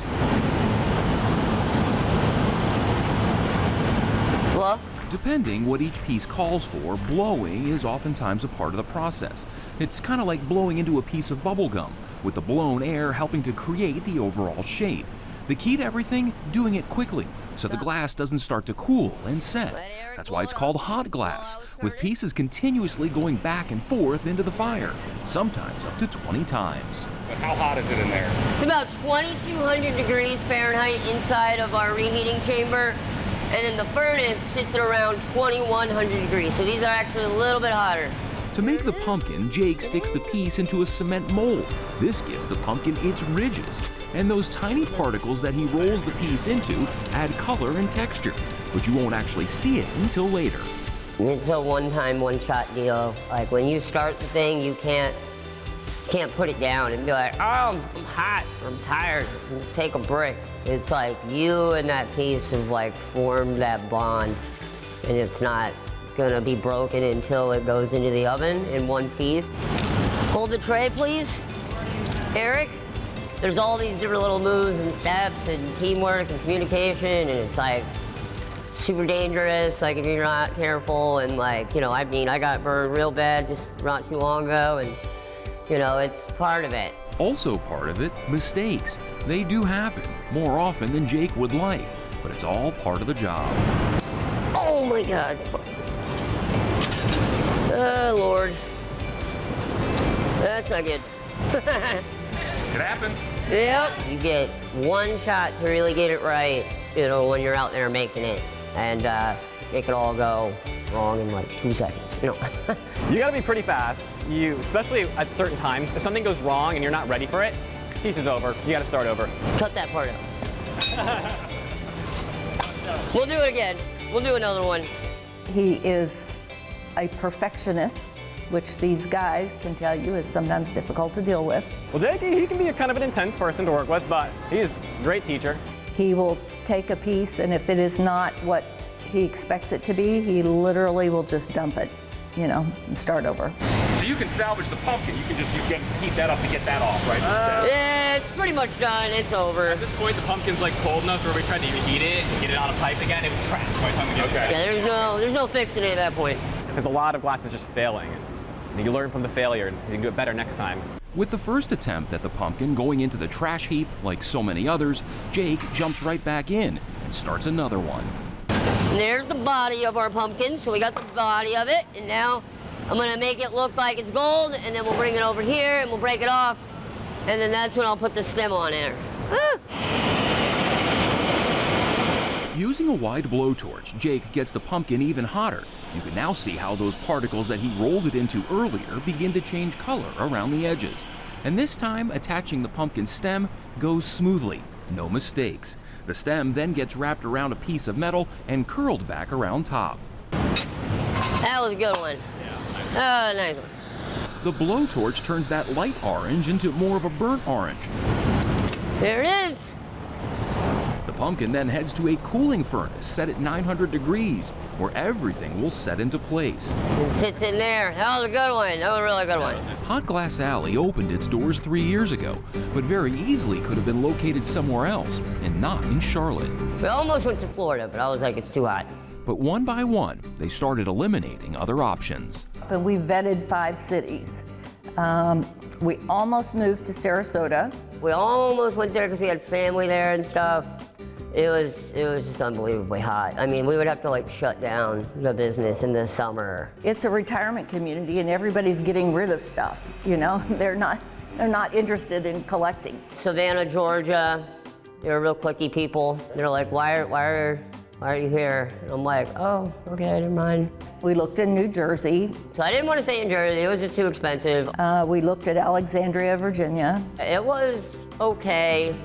Blow? Depending what each piece calls for, blowing is oftentimes a part of the process. It's kind of like blowing into a piece of bubble gum, with the blown air helping to create the overall shape. The key to everything, doing it quickly, so the glass doesn't start to cool and set. That's why it's called hot glass, with pieces continuously going back and forth into the fire, sometimes up to 20 times. But how hot is it in there? It's about 2,200 degrees Fahrenheit inside of our reheating chamber, and then the furnace sits at around 2,100 degrees, so these are actually a little bit hotter. To make the pumpkin, Jake sticks the piece into a cement mold. This gives the pumpkin its ridges, and those tiny particles that he rolls the piece into add color and texture, but you won't actually see it until later. It's a one-time, one-shot deal. Like when you start the thing, you can't put it down and be like, oh, I'm hot, I'm tired, take a break. It's like you and that piece have like formed that bond, and it's not gonna be broken until it goes into the oven in one piece. Hold the tray, please. Eric, there's all these different little moves and steps and teamwork and communication, and it's like super dangerous, like if you're not careful, and like, you know, I mean, I got burned real bad just not too long ago, and you know, it's part of it. Also part of it, mistakes. They do happen, more often than Jake would like, but it's all part of the job. Oh my God. Oh, Lord. That's not good. It happens. Yep. You get one shot to really get it right, you know, when you're out there making it. and make it all go wrong in like 2 seconds, you know. You gotta be pretty fast. Especially at certain times, if something goes wrong and you're not ready for it, piece is over. You gotta start over. Cut that part out. We'll do it again. We'll do another one. He is a perfectionist, which these guys can tell you is sometimes difficult to deal with. Well, Jake, he can be a kind of an intense person to work with, but he's a great teacher. He will take a piece, and if it is not what he expects it to be, he literally will just dump it, you know, and start over. So you can salvage the pumpkin. You can heat that up to get that off, right? Yeah, it's pretty much done. It's over. At this point, the pumpkin's like cold enough where we tried to reheat it and get it on a pipe again. It would crack by the time we get it. Yeah, there's no fixing it at that point. Because a lot of glass is just failing. And you learn from the failure and you can do it better next time. With the first attempt at the pumpkin going into the trash heap, like so many others, Jake jumps right back in and starts another one. And there's the body of our pumpkin, so we got the body of it, and now I'm gonna make it look like it's gold, and then we'll bring it over here and we'll break it off, and then that's when I'll put the stem on there. Using a wide blowtorch, Jake gets the pumpkin even hotter. You can now see how those particles that he rolled it into earlier begin to change color around the edges. And this time, attaching the pumpkin stem goes smoothly, no mistakes. The stem then gets wrapped around a piece of metal and curled back around top. That was a good one. Yeah, nice one. The blowtorch turns that light orange into more of a burnt orange. There it is. The pumpkin then heads to a cooling furnace set at 900 degrees, where everything will set into place. It sits in there. That was a good one. That was a really good one. Hot Glass Alley opened its doors 3 years ago, but very easily could have been located somewhere else, and not in Charlotte. We almost went to Florida, but I was like, it's too hot. But one by one, they started eliminating other options. But we vetted 5 cities. We almost moved to Sarasota. We almost went there because we had family there and stuff. It was just unbelievably hot. I mean, we would have to like shut down the business in the summer. It's a retirement community and everybody's getting rid of stuff, you know? They're not interested in collecting. Savannah, Georgia, they were real cliquey people. They're like, why are you here? And I'm like, oh, okay, never mind. We looked in New Jersey. So I didn't want to stay in Jersey, it was just too expensive. We looked at Alexandria, Virginia. It was okay.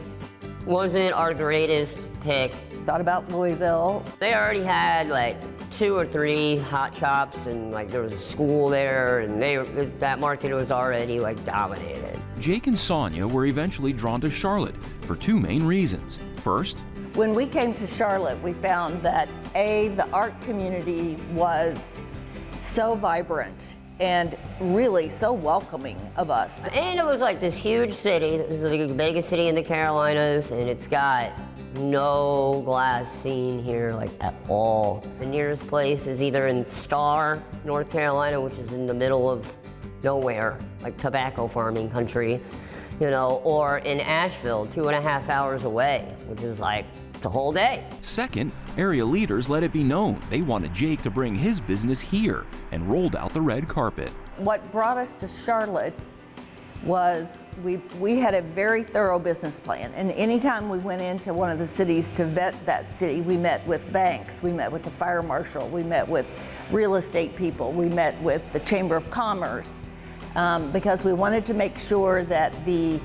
Wasn't our greatest pick. Thought about Louisville. They already had like 2 or 3 hot shops, and like there was a school there, and that market was already like dominated. Jake and Sonia were eventually drawn to Charlotte for 2 main reasons. First, when we came to Charlotte, we found that the art community was so vibrant and really so welcoming of us. And it was like this huge city. This is like the biggest city in the Carolinas, and it's got no glass scene here like at all. The nearest place is either in Star, North Carolina, which is in the middle of nowhere, like tobacco farming country, you know, or in Asheville, 2.5 hours away, which is like the whole day. Second, area leaders let it be known they wanted Jake to bring his business here and rolled out the red carpet. What brought us to Charlotte was we had a very thorough business plan, and anytime we went into one of the cities to vet that city, we met with banks, we met with the fire marshal, we met with real estate people, we met with the Chamber of Commerce, because we wanted to make sure that the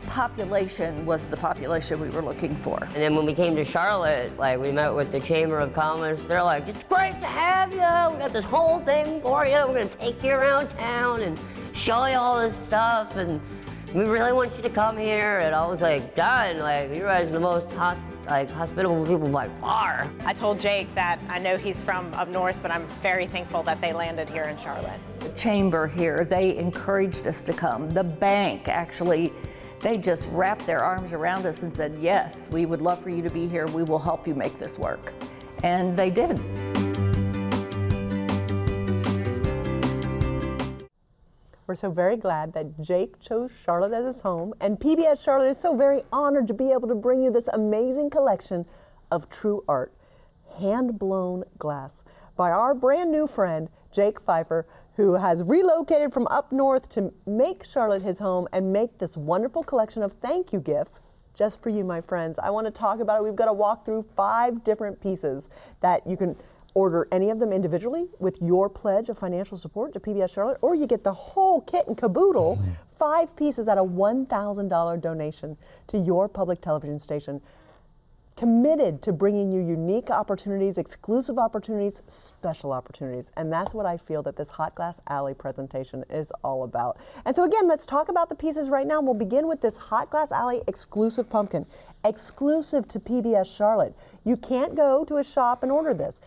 population was the population we were looking for. And then when we came to Charlotte, like we met with the Chamber of Commerce, they're like, it's great to have you, we got this whole thing for you, we're gonna take you around town and show you all this stuff, and we really want you to come here. And I was like, done, like you guys are the most hospitable people by far. I told Jake that I know he's from up north, but I'm very thankful that they landed here in Charlotte. The Chamber here, they encouraged us to come. The bank actually, they just wrapped their arms around us and said, yes, we would love for you to be here. We will help you make this work. And they did. We're so very glad that Jake chose Charlotte as his home, and PBS Charlotte is so very honored to be able to bring you this amazing collection of true art, hand-blown glass by our brand new friend, Jake Pfeiffer, who has relocated from up north to make Charlotte his home and make this wonderful collection of thank you gifts just for you, my friends. I want to talk about it. We've got to walk through 5 different pieces that you can order any of them individually with your pledge of financial support to PBS Charlotte, or you get the whole kit and caboodle, 5 pieces at a $1,000 donation to your public television station. Committed to bringing you unique opportunities, exclusive opportunities, special opportunities. And that's what I feel that this Hot Glass Alley presentation is all about. And so again, let's talk about the pieces right now. We'll begin with this Hot Glass Alley exclusive pumpkin, exclusive to PBS Charlotte. You can't go to a shop and order this.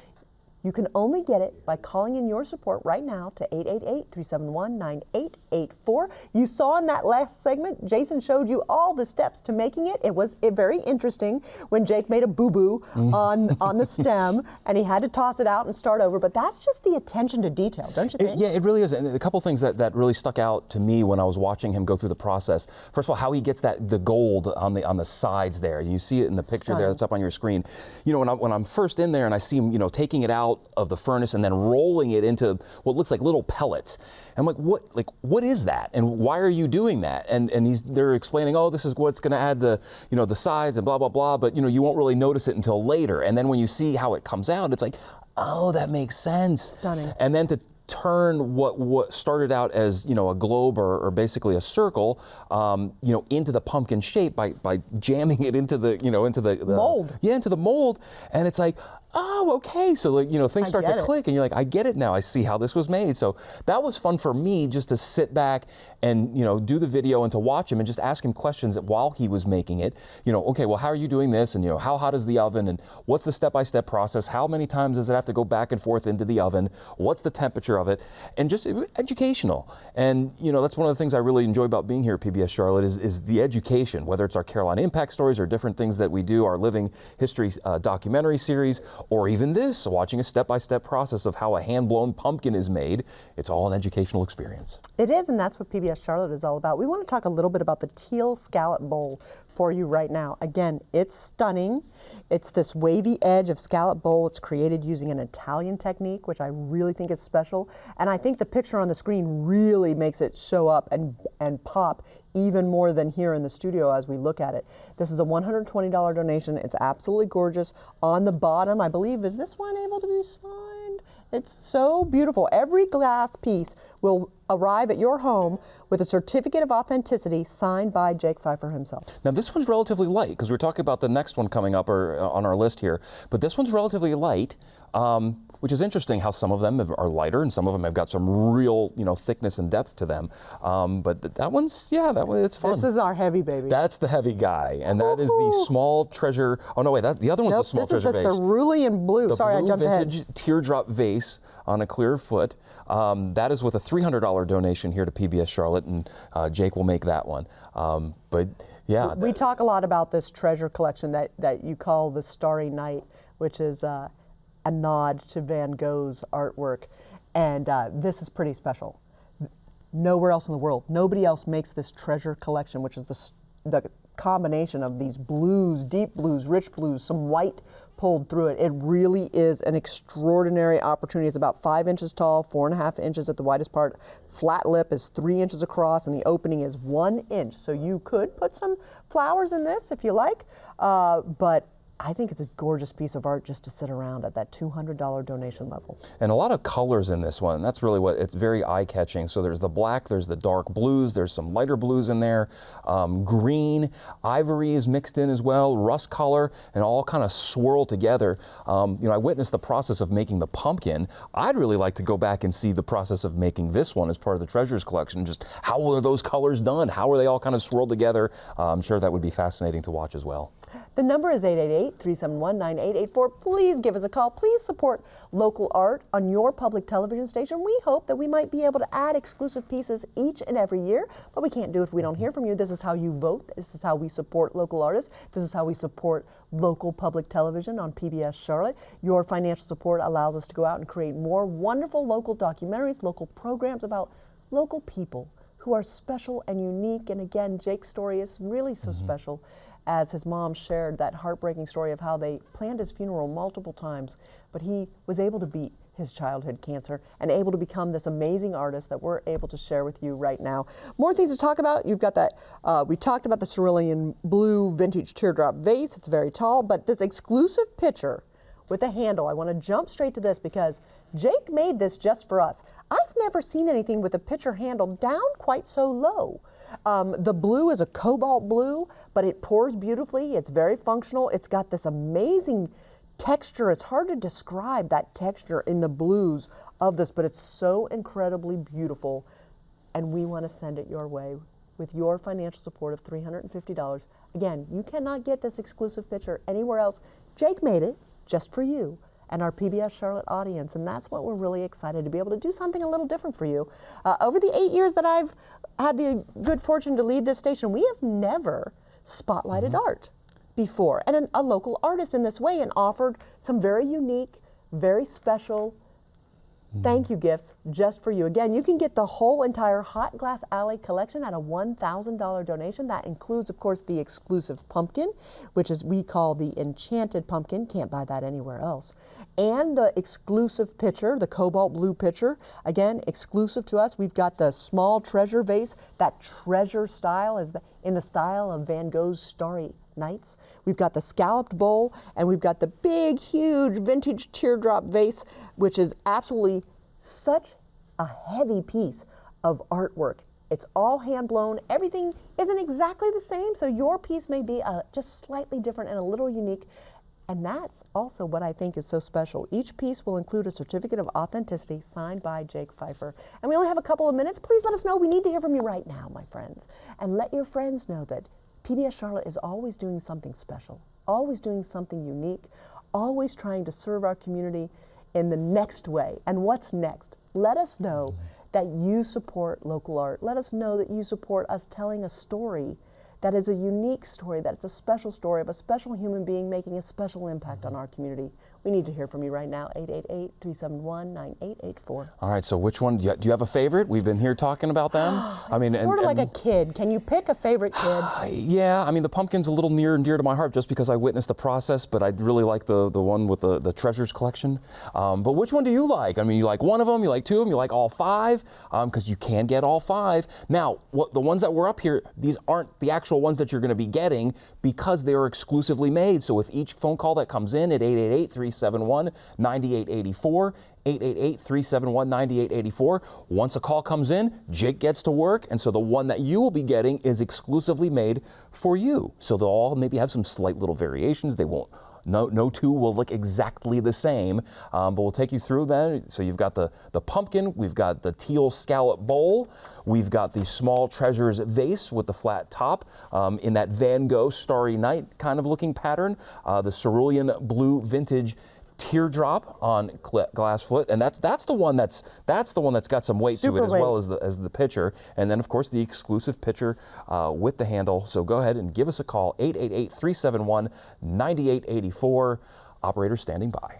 You can only get it by calling in your support right now to 888-371-9884. You saw in that last segment, Jason showed you all the steps to making it. It was very interesting when Jake made a boo-boo on the stem and he had to toss it out and start over. But that's just the attention to detail, don't you think? Yeah, it really is. And a couple things that really stuck out to me when I was watching him go through the process. First of all, how he gets the gold on the sides there. You see it in the picture there that's up on your screen. You know, when I'm first in there and I see him, you know, taking it out of the furnace and then rolling it into what looks like little pellets. I'm like, what is that? And why are you doing that? And they're explaining, oh, this is what's going to add the sides and blah, blah, blah. But, you know, you won't really notice it until later. And then when you see how it comes out, it's like, oh, that makes sense. Stunning. And then to turn what started out as, you know, a globe or basically a circle, you know, into the pumpkin shape by jamming it into the mold. Yeah, into the mold. And it's like, oh, okay. So, like, you know, things start to click and you're like, I get it now. I see how this was made. So that was fun for me, just to sit back and, you know, do the video and to watch him and just ask him questions while he was making it. You know, okay, well, how are you doing this? And, you know, how hot is the oven? And what's the step-by-step process? How many times does it have to go back and forth into the oven? What's the temperature of it? And just educational. And, you know, that's one of the things I really enjoy about being here at PBS Charlotte is the education, whether it's our Carolina Impact Stories or different things that we do, our Living History documentary series, or even this, watching a step-by-step process of how a hand-blown pumpkin is made. It's all an educational experience. It is, and that's what PBS Charlotte is all about. We want to talk a little bit about the teal scallop bowl for you right now. Again, it's stunning. It's this wavy edge of scallop bowl. It's created using an Italian technique, which I really think is special. And I think the picture on the screen really makes it show up and pop even more than here in the studio as we look at it. This is a $120 donation. It's absolutely gorgeous. On the bottom, I believe, is this one able to be signed? It's so beautiful. Every glass piece will arrive at your home with a certificate of authenticity signed by Jake Pfeiffer himself. Now this one's relatively light because we're talking about the next one coming up on our list here, but this one's relatively light, which is interesting how some of them are lighter and some of them have got some real, you know, thickness and depth to them. But that one's, yeah, it's fun. This is our heavy baby. That's the heavy guy, and that is the small treasure. Oh no, wait, the other one's the small treasure vase. This is the cerulean blue. Sorry, I jumped ahead. Vintage teardrop vase on a clear foot. That is with a $300 donation here to PBS Charlotte, and Jake will make that one. But yeah. We talk a lot about this treasure collection that you call the Starry Night, which is a nod to Van Gogh's artwork. And this is pretty special. Nowhere else in the world, nobody else makes this treasure collection, which is the combination of these blues, deep blues, rich blues, some white pulled through it. It really is an extraordinary opportunity. It's about 5 inches tall, 4.5 inches at the widest part. Flat lip is 3 inches across, and the opening is 1 inch. So you could put some flowers in this if you like, but I think it's a gorgeous piece of art just to sit around at that $200 donation level. And a lot of colors in this one. That's really what, it's very eye-catching. So there's the black, there's the dark blues, there's some lighter blues in there, green, ivory is mixed in as well, rust color, and all kind of swirl together. You know, I witnessed the process of making the pumpkin. I'd really like to go back and see the process of making this one as part of the Treasures collection. Just how are those colors done? How are they all kind of swirled together? I'm sure that would be fascinating to watch as well. The number is 888-371-9884. Please give us a call. Please support local art on your public television station. We hope that we might be able to add exclusive pieces each and every year, but we can't do it if we don't hear from you. This is how you vote. This is how we support local artists. This is how we support local public television on PBS Charlotte. Your financial support allows us to go out and create more wonderful local documentaries, local programs about local people who are special and unique. And again, Jake's story is really so special, as his mom shared that heartbreaking story of how they planned his funeral multiple times, but he was able to beat his childhood cancer and able to become this amazing artist that we're able to share with you right now. More things to talk about. You've got that, we talked about the cerulean blue vintage teardrop vase. It's very tall, but this exclusive pitcher with a handle, I want to jump straight to this because Jake made this just for us. I've never seen anything with a pitcher handle down quite so low. The blue is a cobalt blue, but it pours beautifully. It's very functional. It's got this amazing texture. It's hard to describe that texture in the blues of this, but it's so incredibly beautiful. And we want to send it your way with your financial support of $350. Again, you cannot get this exclusive pitcher anywhere else. Jake made it just for you and our PBS Charlotte audience, and that's what we're really excited to be able to do something a little different for you. Over the 8 years that I've had the good fortune to lead this station, we have never spotlighted art before, and a local artist in this way, and offered some very unique, very special thank you gifts just for you. Again, you can get the whole entire Hot Glass Alley collection at a $1,000 donation. That includes, of course, the exclusive pumpkin, which is we call the Enchanted Pumpkin. Can't buy that anywhere else. And the exclusive pitcher, the cobalt blue pitcher. Again, exclusive to us. We've got the small treasure vase. That treasure style is in the style of Van Gogh's Starry Nights. We've got the scalloped bowl, and we've got the big, huge vintage teardrop vase, which is absolutely such a heavy piece of artwork. It's all hand blown. Everything isn't exactly the same, so your piece may be just slightly different and a little unique. And that's also what I think is so special. Each piece will include a certificate of authenticity signed by Jake Pfeiffer. And we only have a couple of minutes. Please let us know. We need to hear from you right now, my friends. And let your friends know that PBS Charlotte is always doing something special, always doing something unique, always trying to serve our community in the next way. And what's next? Let us know that you support local art. Let us know that you support us telling a story that is a unique story, that it's a special story of a special human being making a special impact on our community. We need to hear from you right now, 888-371-9884. All right, so which one, do you have a favorite? We've been here talking about them. I mean, sort of like a kid. Can you pick a favorite kid? Yeah, I mean, the pumpkin's a little near and dear to my heart just because I witnessed the process, but I'd really like the one with the treasures collection. But which one do you like? I mean, you like one of them, you like two of them, you like all five? Because you can get all five. Now, the ones that were up here, these aren't the actual ones that you're going to be getting because they are exclusively made. So with each phone call that comes in at 888-371-9884, 888-371-9884. Once a call comes in, Jake gets to work, and so the one that you will be getting is exclusively made for you. So they'll all maybe have some slight little variations. They won't. No two will look exactly the same, but we'll take you through that. So you've got the pumpkin, we've got the teal scallop bowl, we've got the small treasures vase with the flat top in that Van Gogh Starry Night kind of looking pattern, the cerulean blue vintage teardrop on glass foot, and that's the one that's got some weight to it as well as the pitcher, and then of course the exclusive pitcher with the handle. So go ahead and give us a call, 888-371-9884. Operator standing by.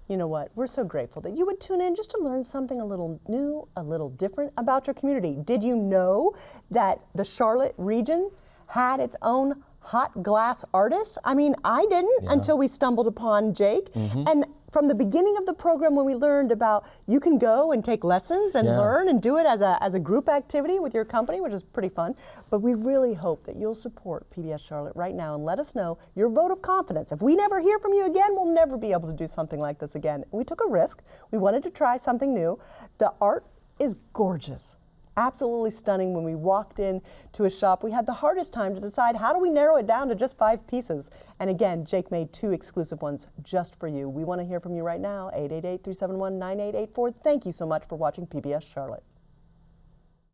You know what? We're so grateful that you would tune in just to learn something a little new, a little different about your community. Did you know that the Charlotte region had its own hot glass artists? I mean, I didn't until we stumbled upon Jake. And from the beginning of the program, when we learned about you can go and take lessons and learn and do it as a group activity with your company, which is pretty fun. But we really hope that you'll support PBS Charlotte right now and let us know your vote of confidence. If we never hear from you again, we'll never be able to do something like this again. We took a risk. We wanted to try something new. The art is gorgeous. Absolutely stunning. When we walked in to a shop, we had the hardest time to decide how do we narrow it down to just 5 pieces. And again, Jake made 2 exclusive ones just for you. We want to hear from you right now, 888-371-9884. Thank you so much for watching PBS Charlotte.